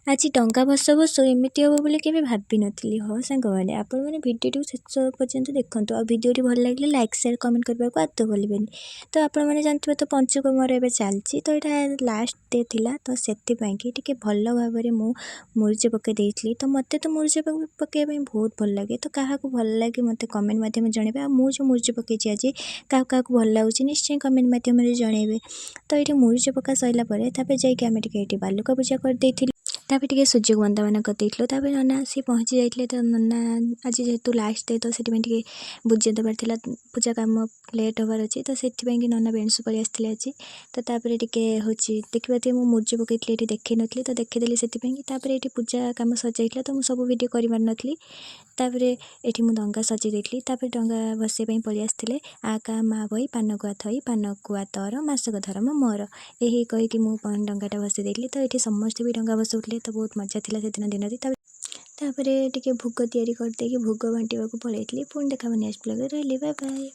ଆଜି ଡଙ୍ଗା ଭସା ଭସୁ ଏମିତି ହେବ ବୋଲି କେବେ ଭାବିନଥିଲି। ହଁ ସାଙ୍ଗମାନେ, ଆପଣମାନେ ଭିଡ଼ିଓଟିକୁ ଶେଷ ପର୍ଯ୍ୟନ୍ତ ଦେଖନ୍ତୁ। ଆଉ ଭିଡ଼ିଓଟି ଭଲ ଲାଗିଲେ ଲାଇକ୍ ସେୟାର କମେଣ୍ଟ କରିବାକୁ ଆଦୌ ଭୁଲିବେନି। ତ ଆପଣମାନେ ଜାଣିଥିବେ ତ ପଞ୍ଚୁକ ମୋର ଏବେ ଚାଲିଛି, ତ ଏଇଟା ଲାଷ୍ଟ ଡେ ଥିଲା। ତ ସେଥିପାଇଁକି ଟିକେ ଭଲ ଭାବରେ ମୁଁ ମୁରୁଜ ପକାଇ ଦେଇଥିଲି। ତ ମୋତେ ତ ମୁରୁଜ ପକାଇବା ପାଇଁ ବହୁତ ଭଲ ଲାଗେ। ତ କାହାକୁ ଭଲ ଲାଗେ ମୋତେ କମେଣ୍ଟ ମାଧ୍ୟମରେ ଜଣାଇବେ। ଆଉ ମୁଁ ଯେଉଁ ମୁରୁଜ ପକାଇଛି ଆଜି କାହାକୁ କାହାକୁ ଭଲ ଲାଗୁଛି ନିଶ୍ଚୟ କମେଣ୍ଟ ମାଧ୍ୟମରେ ଜଣାଇବେ। ତ ଏଇଠି ମୁରୁଜ ପକା ସରିଲା ପରେ ତାପରେ ଯାଇକି ଆମେ ଟିକେ ଏଇଠି ବାଲୁକା ପୂଜା କରିଦେଇଥିଲୁ। ତାପରେ ଟିକେ ସୂର୍ଯ୍ୟକୁ ବନ୍ଦାପନା କରିଦେଇଥିଲୁ। ତାପରେ ନନା ଆସି ପହଞ୍ଚି ଯାଇଥିଲେ। ତ ନନା ଆଜି ଯେହେତୁ ଲାଷ୍ଟ ଡେ, ତ ସେଥିପାଇଁ ଟିକେ ବୁଝେଇ ଦେବାର ଥିଲା, ପୂଜା କାମ ଲେଟ୍ ହେବାର ଅଛି। ତ ସେଥିପାଇଁକି ନନା ବେଣୁସୁ ପଳେଇ ଆସିଥିଲେ ଆଜି। ତ ତାପରେ ଟିକେ ହେଉଛି ଦେଖିପାରୁଥିବେ ମୁଁ ମୁରୁଜ ପକାଇଥିଲି, ଏଠି ଦେଖେଇନଥିଲି ତ ଦେଖେଇଦେଲି ସେଥିପାଇଁକି। ତାପରେ ଏଠି ପୂଜା କାମ ସଜାଇଥିଲା, ତ ମୁଁ ସବୁ ଭିଡ଼ିଓ କରିପାରିନଥିଲି। ତାପରେ ଏଠି ମୁଁ ଡଙ୍ଗା ସଜାଇ ଦେଇଥିଲି। ତାପରେ ଡଙ୍ଗା ଭସାଇବା ପାଇଁ ପଳେଇ ଆସିଥିଲେ ଆ କା ମା ବହି ପାନ ଗୁଆ ଥଇ, ପାନ ଗୁଆ ତର ମାସକ ଧର୍ମ ମୋର, ଏହି କହିକି ମୁଁ ଡଙ୍ଗାଟା ଭସାଇ ଦେଇଥିଲି। ତ ଏଠି ସମସ୍ତେ ବି ଡଙ୍ଗା ଭସାଉଥିଲେ। ତ ବହୁତ ମଜା ଥିଲା ସେଦିନ ଦିନଟି। ତାପରେ ଟିକେ ଭୋଗ ତିଆରି କରିଦେଇକି ଭୋଗ ବାଣ୍ଟିବାକୁ ପଳେଇଥିଲି। ପୁଣି ଦେଖା ନେକ୍ସଟ ବ୍ଲଗରେ। ରହିଲି, ବାଏ ବାଏ।